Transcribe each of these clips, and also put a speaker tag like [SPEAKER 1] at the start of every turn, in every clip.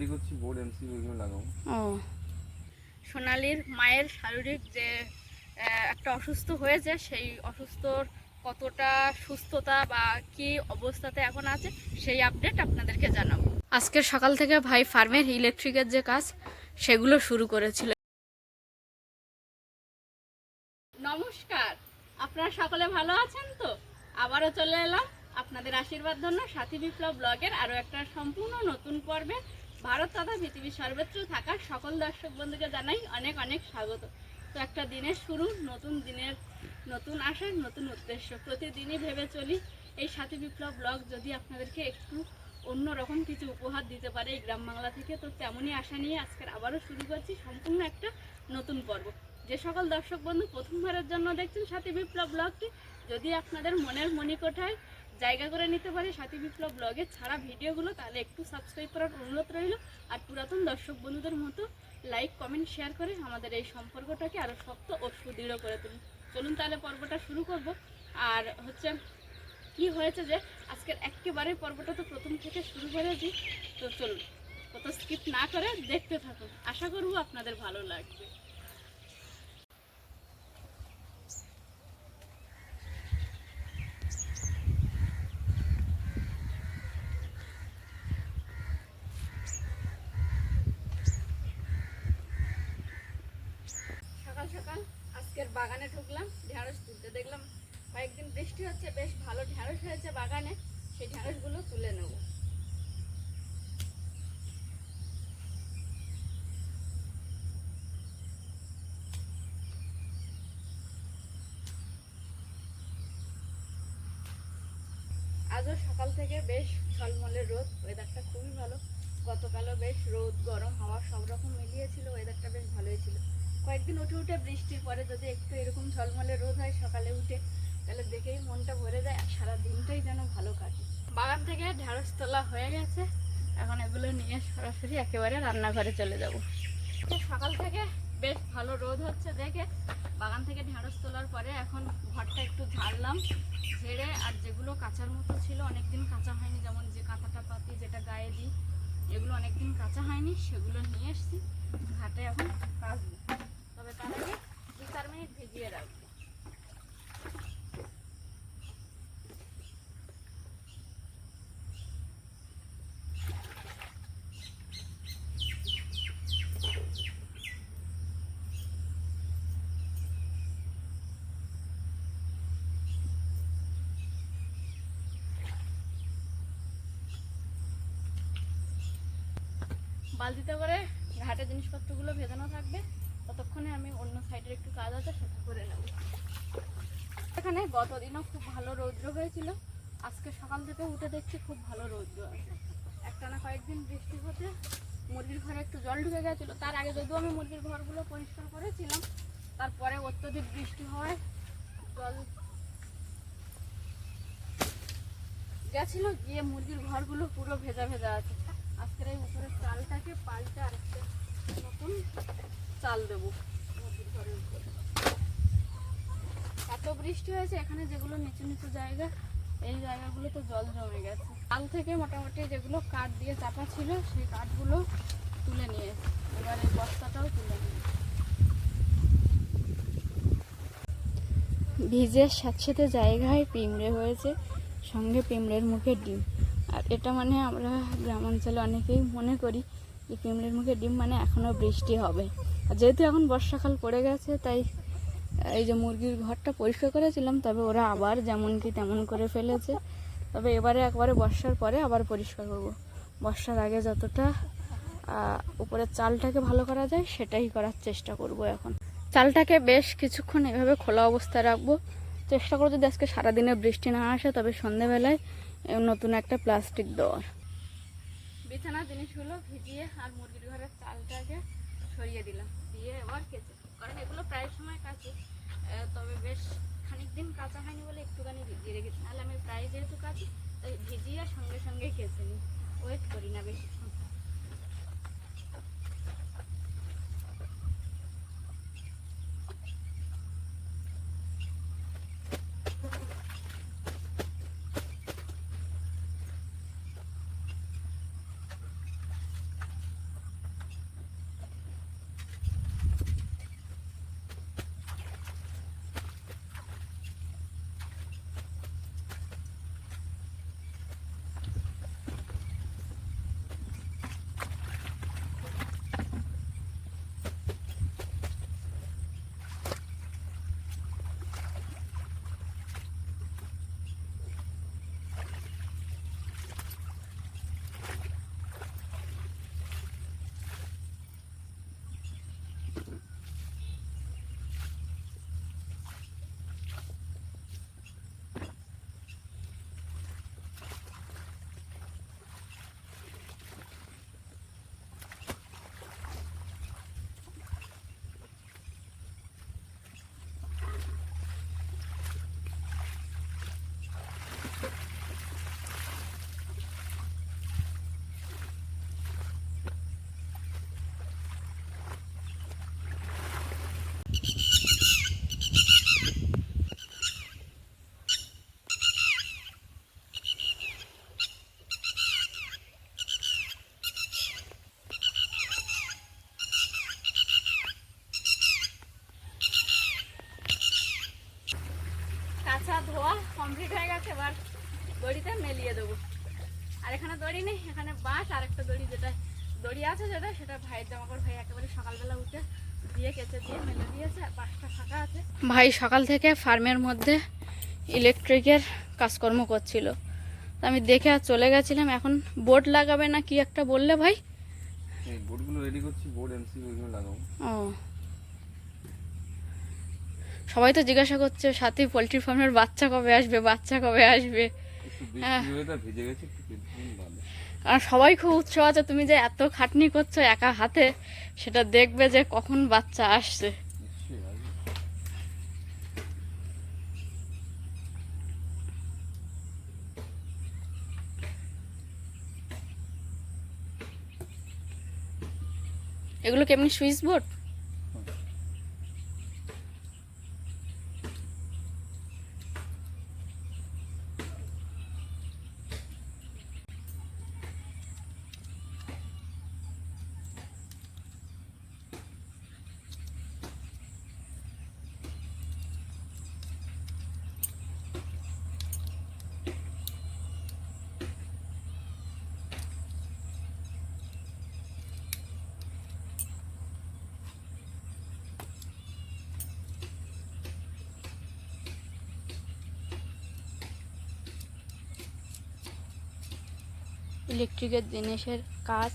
[SPEAKER 1] Ready করছি, board MC ওইগুলো লাগাবো।
[SPEAKER 2] ও, সোনালির মায়ের শারীরিক যে একটা অসুস্থ হয়েছে, সেই অসুস্থর কতটা সুস্থতা বা কি অবস্থাতে এখন আছে সেই আপডেট আপনাদেরকে জানাবো। আজকের সকাল থেকে ভাই ফার্মের ইলেকট্রিকের যে কাজ সেগুলো শুরু করেছিল। নমস্কার, আপনারা সকলে ভালো আছেন তো? আবারও চলে এলাম আপনাদের আশীর্বাদ ধন্য সাথী বিপ্লব ব্লগের আরও একটা সম্পূর্ণ নতুন পর্বে। ভারত তথা পৃথিবীর সর্বত্র থাকা সকল দর্শক বন্ধুকে জানাই অনেক অনেক স্বাগত। তো একটা দিনের শুরু, নতুন দিনের নতুন আশা, নতুন উদ্দেশ্য। প্রতিদিনই ভেবে চলি এই সাথী বিপ্লব ব্লগ যদি আপনাদেরকে একটু অন্যরকম কিছু উপহার দিতে পারে এই গ্রাম বাংলা থেকে, তো তেমনই আশা নিয়ে আজকের আবারও শুরু করছি সম্পূর্ণ একটা নতুন পর্ব। যে সকল দর্শক বন্ধু প্রথমবারের জন্য দেখছেন সাথী বিপ্লব ব্লগটি, যদি আপনাদের মনের মণিকোঠায় জায়গা করে নিতে পারে সাথী বিপ্লব ব্লগের ছাড়া ভিডিওগুলো, তাহলে একটু সাবস্ক্রাইব করার অনুরোধ রইল। আর পুরাতন দর্শক বন্ধুদের মতো লাইক কমেন্ট শেয়ার করে আমাদের এই সম্পর্কটাকে আরও শক্ত ও সুদৃঢ় করে তুলুন। চলুন তাহলে পর্বটা শুরু করব। আর হচ্ছে কি হয়েছে যে আজকের একেবারে পর্বটা তো প্রথম থেকে শুরু করেছি, তো চলুন কত স্কিপ না করে দেখতে থাকুন, আশা করব আপনাদের ভালো লাগবে। সকাল সকাল আজকের বাগানে ঢুকলাম, ঢেঁড়স তুলতে। দেখলাম কয়েকদিন বৃষ্টি হচ্ছে, বেশ ভালো ঢেঁড়স হয়েছে বাগানে, সেই ঢেঁড়সগুলো তুলে নেব। আজও সকাল থেকে বেশ ঝলমলে রোদ, ওয়েদারটা খুবই ভালো। গতকালও বেশ রোদ গরম হাওয়া সব রকম মিলিয়েছিল, ওয়েদারটা বেশ ভালোই ছিল। কয়েকদিন উঠে উঠে বৃষ্টির পরে যদি একটু এরকম ঝলমলে রোদ হয় সকালে উঠে, তাহলে দেখেই মনটা ভরে যায় আর সারা দিনটাই যেন ভালো কাটে। বাগান থেকে ঢেঁড়স তোলা হয়ে গেছে, এখন এগুলো নিয়ে সরাসরি একেবারে রান্নাঘরে চলে যাব। সকাল থেকে বেশ ভালো রোদ হচ্ছে দেখে বাগান থেকে ঢেঁড়স তোলার পরে এখন ঘরটা একটু ঝাড়লাম, ঝেড়ে আর যেগুলো কাঁচার মতো ছিল, অনেকদিন কাঁচা হয়নি, যেমন যে কাঁথাটা পাতি যেটা গায়ে দিই, এগুলো অনেকদিন কাঁচা হয়নি, সেগুলো নিয়ে এসছি ঘাটে এখন কাচবো। তবে তার আগে 2-4 মিনিট ভিজিয়ে রাখবো। বালতিতে করে ঘাটে জিনিসপত্রগুলো ভেজানো থাকবে, ততক্ষণে আমি অন্য সাইডের একটু কাজ আছে সেটা করে নেব। এখানে গতদিনও খুব ভালো রৌদ্র হয়েছিল, আজকে সকাল থেকে উঠে দেখছি খুব ভালো রৌদ্র আছে। একটানা কয়েকদিন বৃষ্টি হতে মুরগির ঘরে একটু জল ঢুকে গেছিলো, তার আগে যদিও আমি মুরগির ঘরগুলো পরিষ্কার করেছিলাম, তারপরে অত্যধিক বৃষ্টি হওয়ায় জল গেছিলো, গিয়ে মুরগির ঘরগুলো পুরো ভেজা ভেজা আছে। আজকের এই উপরের চালটাকে পাল্টে আরেকটা নতুন চাল দেবো মুরগির ঘরের উপরে। এত বৃষ্টি হয়েছে, এখানে যেগুলো নিচু নিচু জায়গা, এই জায়গাগুলো তো জল জমে গেছে। চাল থেকে মোটামুটি যেগুলো কাঠ দিয়ে চাপা ছিল সেই কাঠগুলো তুলে নিয়ে এবার এই বস্তাটাও তুলে নিয়ে ভিজে স্যাঁতসেঁতে জায়গায় পিঁমড়ে হয়েছে, সঙ্গে পিঁমড়ের মুখে ডিম। আর এটা মানে আমরা গ্রামাঞ্চলে অনেকেই মনে করি যে পিঁমড়ের মুখে ডিম মানে এখনও বৃষ্টি হবে। আর যেহেতু এখন বর্ষাকাল পড়ে গেছে, তাই এই যে মুরগির ঘরটা পরিষ্কার করেছিলাম, তবে ওরা আবার যেমন কি তেমন করে ফেলেছে। তবে এবারে একবারে বর্ষার পরে আবার পরিষ্কার করব। বর্ষার আগে যতটা উপরের চালটাকে ভালো করা যায় সেটাই করার চেষ্টা করব। এখন চালটাকে বেশ কিছুক্ষণ এভাবে খোলা অবস্থায় রাখবো, চেষ্টা করবো যদি আজকে সারাদিনে বৃষ্টি না আসে তবে সন্ধেবেলায় নতুন একটা প্লাস্টিক দেওয়ার। বিছানার জিনিসগুলো ভিজিয়ে আর মুরগির ঘরের চালটাকে সরিয়ে দিলাম, দিয়ে এবার কেচে, কারণ এগুলো প্রায় সময় কাচি, তবে বেশ খানিক দিন কাঁচা হয়নি বলে একটুখানি ভিজিয়ে রেখেছি, নাহলে আমি প্রায় যেহেতু কাচি তাই ভিজিয়ে সঙ্গে সঙ্গে কেচে নিই, ওয়েট করি না বেশি। কাজ, আর একটা দড়ি যেটা দড়ি আছে সেটা ভাইয়ের জামাকাপড় ভাই একেবারে সকালবেলা উঠে দিয়ে কেচে দিয়ে মেলে দিয়েছে, আর 5টা ফাঁকা আছে। ভাই সকাল থেকে ফার্মের মধ্যে ইলেকট্রিকের কাজকর্ম করছিল, আমি দেখে আর চলে গেছিলাম। এখন বোর্ড লাগাবে না কি একটা বললে ভাই?
[SPEAKER 1] এই বোর্ডগুলো রেডি করছি, বোর্ড এমসিবি ওইগুলো লাগাবো।
[SPEAKER 2] ও, সবাই তো জিজ্ঞাসা করছে সাথী পোলট্রি ফার্মের বাচ্চা কবে আসবে, বাচ্চা কবে আসবে।
[SPEAKER 1] একটু বৃষ্টি ওয়েদার ভিজে গেছে, একটু ভালো।
[SPEAKER 2] আর সবাই খুব উৎসাহ আছে, তুমি যে এত খাটনি করছো একা হাতে, সেটা দেখবে যে কখন বাচ্চা আসছে।
[SPEAKER 1] নিশ্চয়ই আসবে।
[SPEAKER 2] এগুলো কেমনি সুইচ বোর্ড? ইলেকট্রিকের জিনিসের কাজ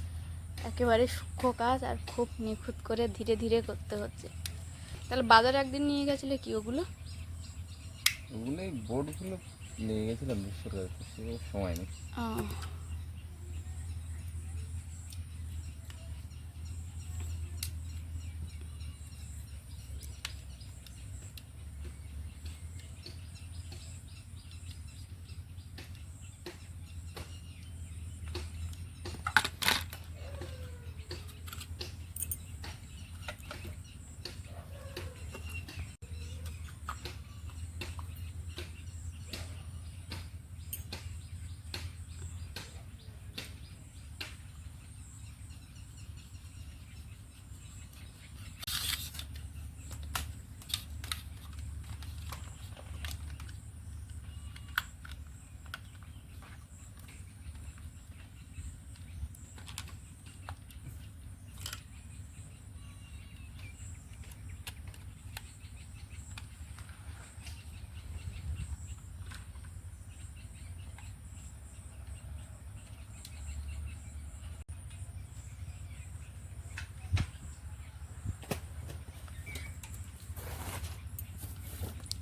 [SPEAKER 2] একেবারে সূক্ষ্ম কাজ, আর খুব নিখুঁত করে ধীরে ধীরে করতে হচ্ছে। তাহলে বাজারে একদিন নিয়ে গেছিলে কি ওগুলো?
[SPEAKER 1] ওগুলো এই বোর্ডগুলো নিয়ে গেছিলাম 200 টাকা, সেগুলো সময় নেই।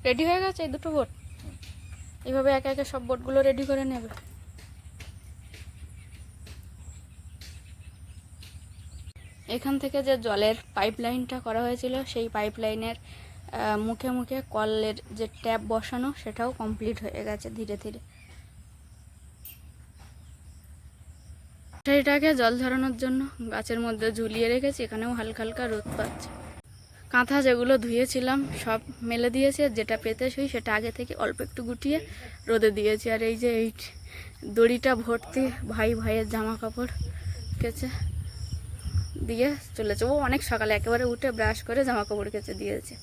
[SPEAKER 2] রেডি হয়ে গেছে এই দুটো বোর্ড? এইভাবে একে একে সব বোর্ডগুলো রেডি করে নেবে। এখান থেকে যে জলের পাইপলাইনটা করা হয়েছিল, সেই পাইপলাইনের মুখে মুখে কলের যে ট্যাপ বসানো, সেটাও কমপ্লিট হয়ে গেছে ধীরে ধীরে। এটাকে জল ঝরানোর জন্য গাছের মধ্যে ঝুলিয়ে রেখেছি, এখানেও হালকা হালকা রোদ পাচ্ছে। কাঁথা যেগুলো ধুয়েছিলাম সব মেলে দিয়েছি, আর যেটা পেতে শুই সেটা আগে থেকে অল্প একটু গুটিয়ে রোদে দিয়েছি। আর এই যে এই দড়িটা ভর্তি ভাইয়ের জামা কাপড় কেচে দিয়ে চলেছে। ও অনেক সকালে একেবারে উঠে ব্রাশ করে জামা কাপড় কেচে দিয়েছে।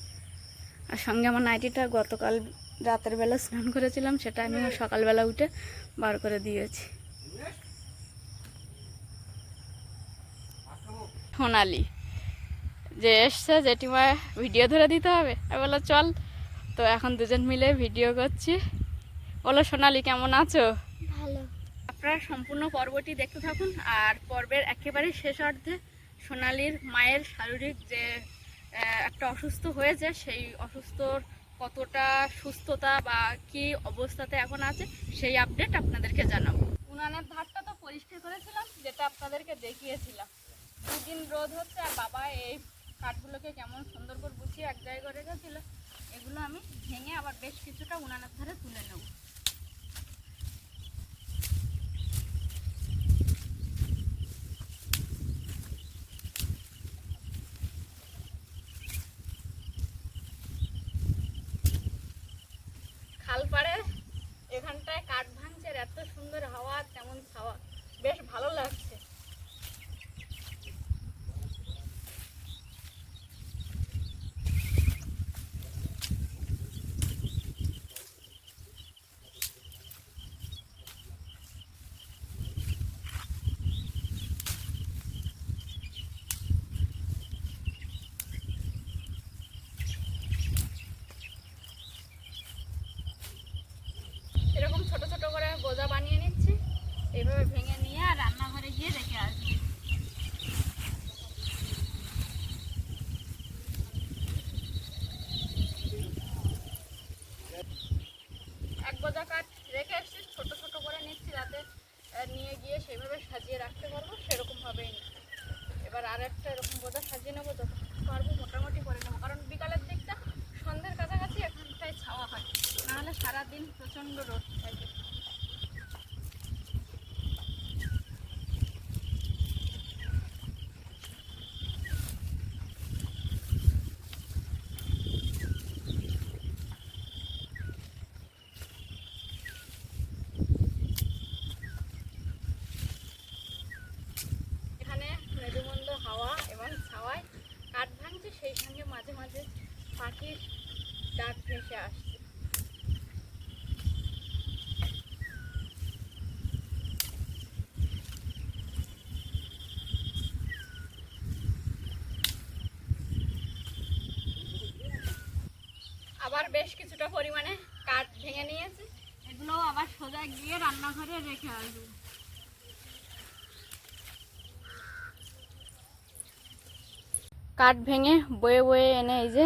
[SPEAKER 2] আর সঙ্গে আমার নাইটিটা গতকাল রাতের বেলা স্নান করেছিলাম, সেটা আমি সকালবেলা উঠে বার করে দিয়েছি। সোনালি যে এসছে, জেঠিমা ভিডিও ধরে দিতে হবে, আমি বললাম চল। তো এখন দুজন মিলে ভিডিও করছি। বলো সোনালি, কেমন আছো?
[SPEAKER 3] ভালো।
[SPEAKER 2] আপনারা সম্পূর্ণ পর্বটি দেখতে থাকুন। আর পর্বের একেবারে শেষ অর্ধে সোনালির মায়ের শারীরিক যে একটা অসুস্থ হয়েছে, সেই অসুস্থর কতটা সুস্থতা বা কি অবস্থাতে এখন আছে, সেই আপডেট আপনাদেরকে জানাবো। উনানের ধারটা তো পরিষ্কার করেছিলাম, যেটা আপনাদেরকে দেখিয়েছিলাম। দুদিন রোদ হচ্ছে, আর বাবা এই কাঠগুলোকে কেমন সুন্দর করে গুছিয়ে এক জায়গায় করে রেখেছিল, এগুলো আমি ভেঙে আবার বেশ কিছুটা উনানের ধারে তুলে নেব। খালপাড়ে এখানটায় কাঠ ভাঙছে, এত সুন্দর হাওয়া, তেমন ছাওয়া, বেশ ভালো লাগছে। গোজা বানিয়ে নিচ্ছি। এইভাবে ভেঙে নিয়ে আর রান্নাঘরে গিয়ে রেখে আসবো। এক গোজা কাঠ রেখে এসেছি, ছোট ছোট করে নিচ্ছি যাতে নিয়ে গিয়ে সেইভাবে সাজিয়ে রাখতে পারবো, সেরকমভাবেই নিচ্ছি। এবার আর একটা এরকম গোজা সাজিয়ে নেবো, যত পারবো মোটামুটি করে নেবো, কারণ বিকালের দিকটা সন্ধ্যের কাছাকাছি এখানটায় ছাওয়া হয়, নাহলে সারাদিন প্রচণ্ড রোদ থাকে। মেরুমন্দ হাওয়া এবং ছাওয়ায় কাঠ ভাঙছে, সেই সঙ্গে মাঝে মাঝে পাখির ডাক ভেসে আসছে। আবার বেশ কিছুটা পরিমাণে কাঠ ভেঙে নিয়েছে, এগুলো আবার সোজা গিয়ে রান্নাঘরে রেখে আসবো। কাঠ ভেঙে বয়ে বয়ে এনে এই যে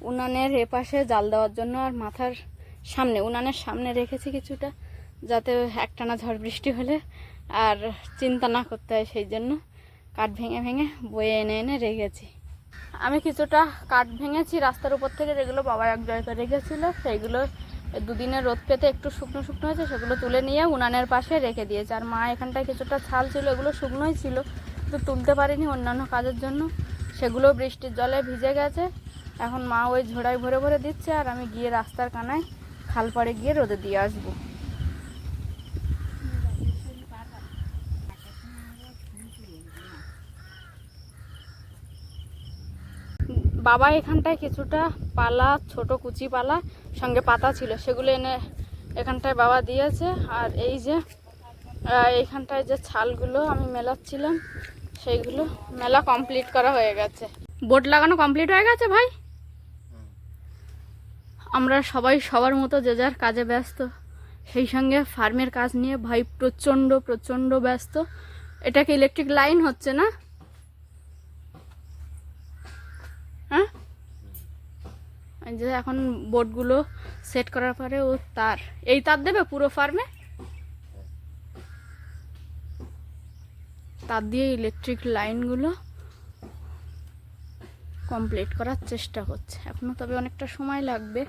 [SPEAKER 2] উনানের এপাশে জাল দেওয়ার জন্য আর মাথার সামনে উনানের সামনে রেখেছি কিছুটা, যাতে একটানা ঝড় বৃষ্টি হলে আর চিন্তা না করতে হয়, সেই জন্য কাঠ ভেঙে ভেঙে বয়ে এনে এনে রেখেছি। আমি কিছুটা কাঠ ভেঙেছি রাস্তার উপর থেকে, যেগুলো বাবা এক জায়গায় রেখেছিল, সেইগুলো দুদিনের রোদ পেতে একটু শুকনো শুকনো হয়েছে, সেগুলো তুলে নিয়ে উনানের পাশে রেখে দিয়েছে। আর মা এখানটায় কিছুটা ছাল ছিল, এগুলো শুকনোই ছিল, কিন্তু তুলতে পারিনি অন্যান্য কাজের জন্য, সেগুলো বৃষ্টির জলে ভিজে গেছে। এখন মা ওই ঝোড়ায় ভরে ভরে দিচ্ছে, আর আমি গিয়ে রাস্তার কানায় খাল পাড়ে গিয়ে রোদে দিয়ে আসবো। বাবা এখানটায় কিছুটা পালা, ছোট কুচি পালা সঙ্গে পাতা ছিল, সেগুলো এনে এখানটায় বাবা দিয়েছে। আর এই যে এইখানটায় যে ছালগুলো আমি মেলাচ্ছিলাম, সেইগুলো মেলা কমপ্লিট করা হয়ে গেছে। বোর্ড লাগানো কমপ্লিট হয়ে গেছে ভাই। আমরা সবাই সবার মতো যে যার কাজে ব্যস্ত, সেই সঙ্গে ফার্মের কাজ নিয়ে ভাই প্রচণ্ড প্রচণ্ড ব্যস্ত। এটাকে ইলেকট্রিক লাইন হচ্ছে না? হ্যাঁ, এই যে এখন বোর্ডগুলো সেট করার পরে ও তার, এই তার দেবে পুরো ফার্মে, তার দিয়ে ইলেকট্রিক লাইনগুলো কমপ্লিট করার চেষ্টা করছে এখনো, তবে অনেকটা সময় লাগবে।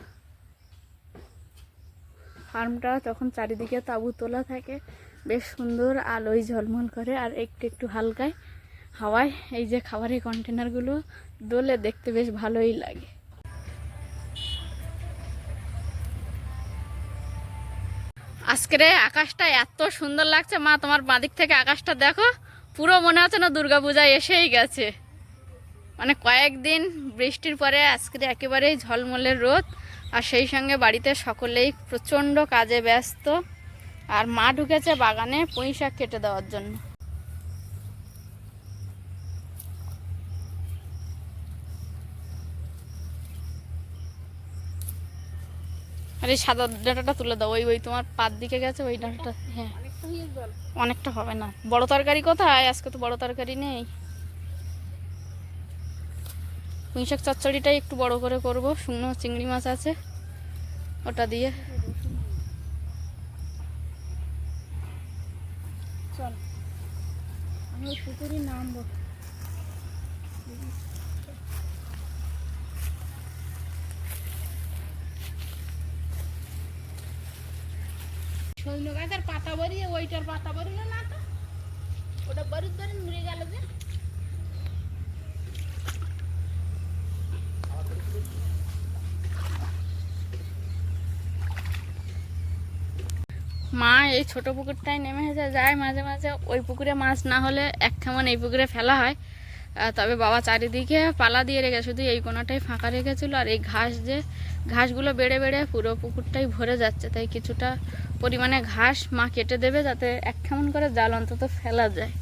[SPEAKER 2] ফার্মটা তখন চারিদিকে তাঁবু তোলা থাকে, বেশ সুন্দর আলোয় ঝলমল করে, আর একটু একটু হালকায় হাওয়ায় এই যে খাবারের কন্টেনারগুলো দোলে, দেখতে বেশ ভালোই লাগে। আজকের আকাশটা এত সুন্দর লাগছে, মা তোমার বাঁদিক থেকে আকাশটা দেখো, পুরো মনে হচ্ছে না দুর্গাপূজায় এসেই গেছে। মানে কয়েকদিন বৃষ্টির পরে আজকে একেবারেই ঝলমলের রোদ, আর সেই সঙ্গে বাড়িতে সকলেই প্রচণ্ড কাজে ব্যস্ত। আর মা ঢুকেছে বাগানে পুঁই শাক কেটে দেওয়ার জন্য। আর এই সাদা ডাঁটাটা তুলে দাও, ওই ওই তোমার পাত দিকে গেছে ওই ডাঁটাটা। হ্যাঁ, অনেকটা হবে না, বড় তরকারি কোথায়, আজকে তো বড় তরকারি নেই। পুঁই শাক চচ্চড়িটাই একটু বড় করে করব, শুকনো চিংড়ি মাছ আছে ওটা দিয়ে। চল আমি ওই পুকুরই নামবো। সজনে গাছের পাতা বরিয়ে ওইটার পাতা বরিল না তো, ওটা বরির ধরে মুড়ে গেল যে। মা এই ছোট পুকুরটায় নেমে যায় মাঝে মাঝে, ওই পুকুরে মাছ না হলে এক কেমন এই পুকুরে ফেলা হয়। তবে বাবা চারিদিকে পালা দিয়ে রেখে, শুধু এই কোনাটাই ফাঁকা রেখেছিল। আর এই ঘাসগুলো বেড়ে বেড়ে পুরো পুকুরটাই ভরে যাচ্ছে, তাই কিছুটা পরিমাণে ঘাস মা কেটে দেবে, যাতে এক কেমন করে জাল অন্তত ফেলা যায়।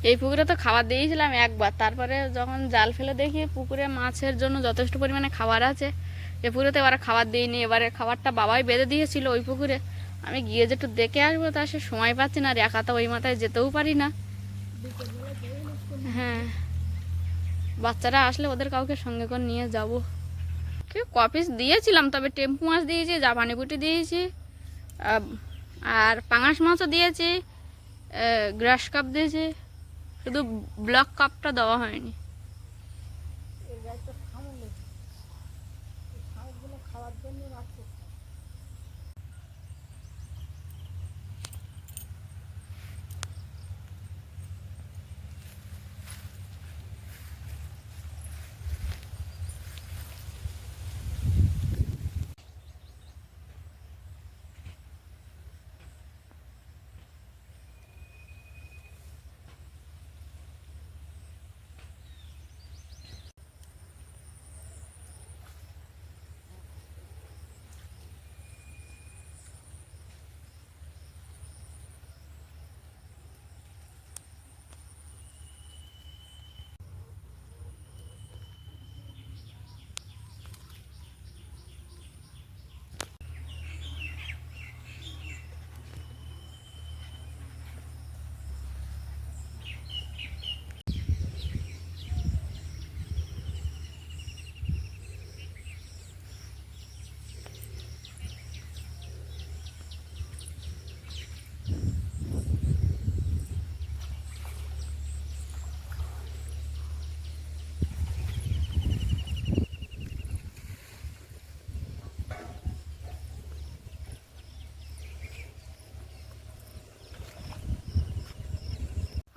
[SPEAKER 2] এই পুকুরে তো খাবার দিয়েছিলাম একবার, তারপরে যখন জাল ফেলে দেখি পুকুরে মাছের জন্য যথেষ্ট পরিমাণে খাবার আছে, এ পুকুরে তো এবারে খাবার দিইনি। এবারে খাবারটা বাবাই বেঁধে দিয়েছিল ওই পুকুরে, আমি গিয়ে যে একটু দেখে আসবো তা সে সময় পাচ্ছি না, আর একা তো ওই মাথায় যেতেও পারি না। হ্যাঁ, বাচ্চারা আসলে ওদের কাউকে সঙ্গে করে নিয়ে যাব। কেউ কপিস দিয়েছিলাম, তবে টেম্পু মাছ দিয়েছি, জাপানি পুঁটি দিয়েছি, আর পাঙাশ মাছও দিয়েছি, গ্রাস কাপ দিয়েছি, শুধু ব্লক কাপটা দেওয়া হয়নি।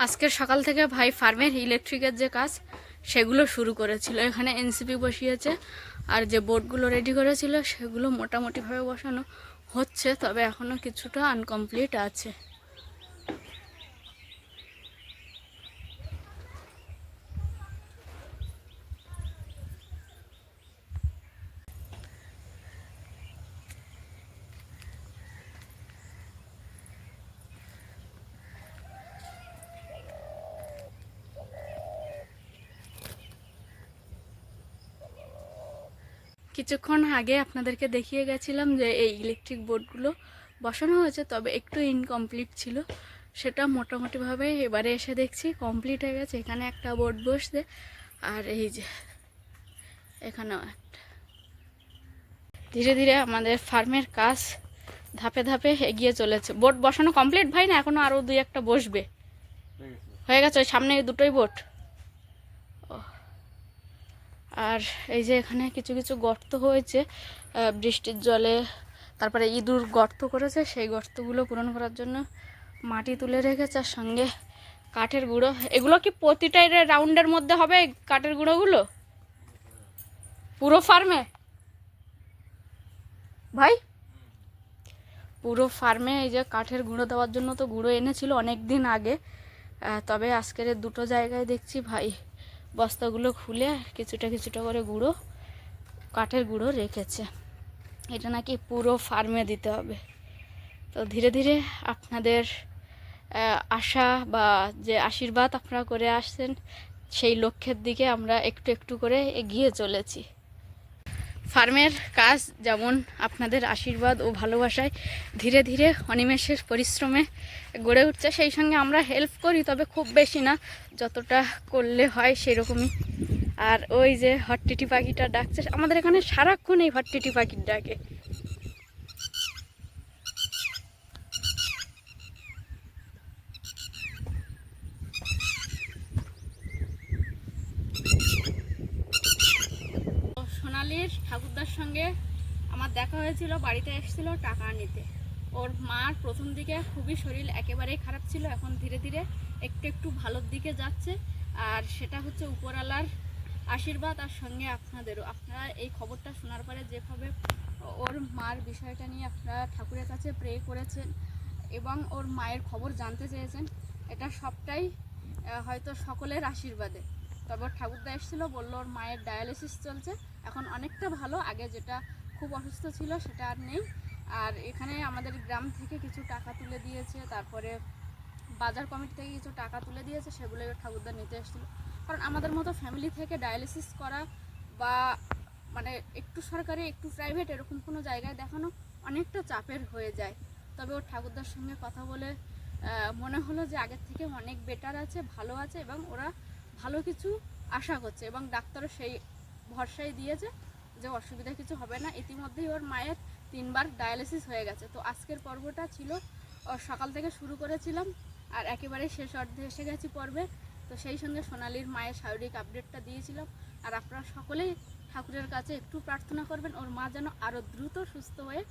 [SPEAKER 2] আজকের সকাল থেকে ভাই ফার্মের ইলেকট্রিকের যে কাজ সেগুলো শুরু করেছিল। এখানে এনসিপি বসিয়েছে, আর যে বোর্ডগুলো রেডি করেছিল সেগুলো মোটামুটিভাবে বসানো হচ্ছে, তবে এখনও কিছুটা আনকমপ্লিট আছে। কিছুক্ষণ আগে আপনাদেরকে দেখিয়ে গেছিলাম যে এই ইলেকট্রিক বোর্ডগুলো বসানো হয়েছে, তবে একটু ইনকমপ্লিট ছিল, সেটা মোটামুটিভাবে এবারে এসে দেখছি কমপ্লিট হয়ে গেছে। এখানে একটা বোর্ড বসছে, আর এই যে এখানেও একটা। ধীরে ধীরে আমাদের ফার্মের কাজ ধাপে ধাপে এগিয়ে চলেছে। বোর্ড বসানো কমপ্লিট ভাই, না এখনও আরও দুই একটা বসবে? হয়ে গেছে, ওই সামনে দুটোই বোর্ড। আর এই যে এখানে কিছু কিছু গর্ত হয়েছে বৃষ্টির জলে, তারপরে ইঁদুর গর্ত করেছে, সেই গর্তগুলো পূরণ করার জন্য মাটি তুলে রেখেছে, আর সঙ্গে কাঠের গুঁড়ো। এগুলো কি প্রতিটা রাউন্ডের মধ্যে হবে কাঠের গুঁড়োগুলো পুরো ফার্মে? ভাই পুরো ফার্মে এই যে কাঠের গুঁড়ো দেওয়ার জন্য তো গুঁড়ো এনেছিল অনেক দিন আগে, তবে আজকের দুটো জায়গায় দেখছি ভাই বস্তাগুলো খুলে কিছুটা কিছুটা করে গুঁড়ো, কাঠের গুঁড়ো রেখেছে। এটা নাকি পুরো ফার্মে দিতে হবে। তো ধীরে ধীরে আপনাদের আশা বা যে আশীর্বাদ আপনারা করে আসছেন, সেই লক্ষ্যের দিকে আমরা একটু একটু করে এগিয়ে চলেছি। ফার্মের কাজ যেমন আপনাদের আশীর্বাদ ও ভালোবাসায় ধীরে ধীরে অনিমেষের পরিশ্রমে গড়ে উঠছে, সেই সঙ্গে আমরা হেল্প করি, তবে খুব বেশি না, যতটা করলে হয় সেরকমই। আর ওই যে হটটিটি পাখিটা ডাকছে, আমাদের এখানে সারাক্ষণ এই হটটিটি পাখির ডাকে। সোনালির ঠাকুরদার সঙ্গে আমার দেখা হয়েছিল, বাড়িতে এসেছিল টাকা নিতে। ওর মার প্রথম দিকে খুবই শরীর একেবারেই খারাপ ছিল, এখন ধীরে ধীরে একটু একটু ভালোর দিকে যাচ্ছে, আর সেটা হচ্ছে উপরওয়ালার আশীর্বাদ, আর সঙ্গে আপনাদেরও। আপনারা এই খবরটা শোনার পরে যেভাবে ওর মার বিষয়টা নিয়ে আপনারা ঠাকুরের কাছে প্রে করেছেন এবং ওর মায়ের খবর জানতে চেয়েছেন, এটা সবটাই হয়তো সকলের আশীর্বাদে। তবে ওর ঠাকুরদা এসেছিলো, বললো ওর মায়ের ডায়ালিসিস চলছে, এখন অনেকটা ভালো, আগে যেটা খুব অসুস্থ ছিল সেটা আর নেই। আর এখানে আমাদের গ্রাম থেকে কিছু টাকা তুলে দিয়েছে, তারপরে বাজার কমিটি থেকে কিছু টাকা তুলে দিয়েছে, সেগুলো ওর ঠাকুরদা নিতে এসেছিলো। কারণ আমাদের মতো ফ্যামিলি থেকে ডায়ালিসিস করা বা মানে একটু সরকারি একটু প্রাইভেট এরকম কোনো জায়গায় দেখানো অনেকটা চাপের হয়ে যায়। তবে ওর ঠাকুরদার সঙ্গে কথা বলে মনে হলো যে আগের থেকে অনেক বেটার আছে, ভালো আছে, এবং ওরা ভালো কিছু আশা করছে, এবং ডাক্তারও সেই ভরসাই দিয়েছে যে অসুবিধা কিছু হবে না। ইতিমধ্যেই ওর মায়ের 3বার ডায়ালিসিস হয়ে গেছে। তো আজকের পর্বটা ছিল সকাল থেকে শুরু করেছিলাম, আর একেবারে শেষ অর্ধে এসে গেছি পর্বে। তো সেই সঙ্গে সোনালির মায়ের শারীরিক আপডেটটা দিয়েছিলাম। আর আপনারা সকলেই ঠাকুরের কাছে একটু প্রার্থনা করবেন ওর মা যেন আরও দ্রুত সুস্থ হয়ে,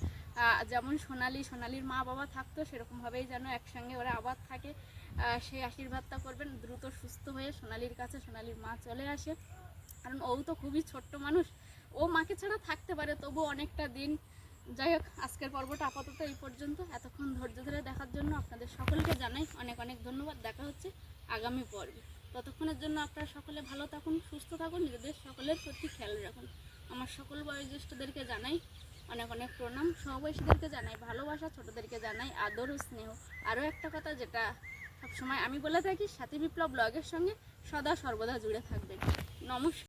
[SPEAKER 2] যেমন সোনালির মা বাবা থাকতো সেরকমভাবেই যেন একসঙ্গে ওরা আবার থাকে, সেই আশীর্বাদটা করবেন, দ্রুত সুস্থ হয়ে সোনালির কাছে সোনালির মা চলে আসে। কারণ ও তো খুবই ছোট্ট মানুষ, ও মাকে ছাড়া থাকতে পারে, তবু অনেকটা দিন। যাই হোক, আজকের পর্বটা আপাতত এই পর্যন্ত। এতক্ষণ ধৈর্য ধরে দেখার জন্য আপনাদের সকলকে জানাই অনেক অনেক ধন্যবাদ। দেখা হচ্ছে আগামী পর্বে। ততক্ষণের জন্য আপনারা সকলে ভালো থাকুন, সুস্থ থাকুন, নিজেদের সকলের প্রতি খেয়াল রাখুন। আমার সকল বয়োজ্যেষ্ঠদেরকে জানাই অনেক অনেক প্রণাম, সহবয়সীদেরকে জানাই ভালোবাসা, ছোটদেরকে জানাই আদর ও স্নেহ। আরও একটা কথা যেটা সবসময় আমি বলে থাকি, সাথী বিপ্লব ব্লগের সঙ্গে সদা সর্বদা জুড়ে থাকবেন। নমস্কার।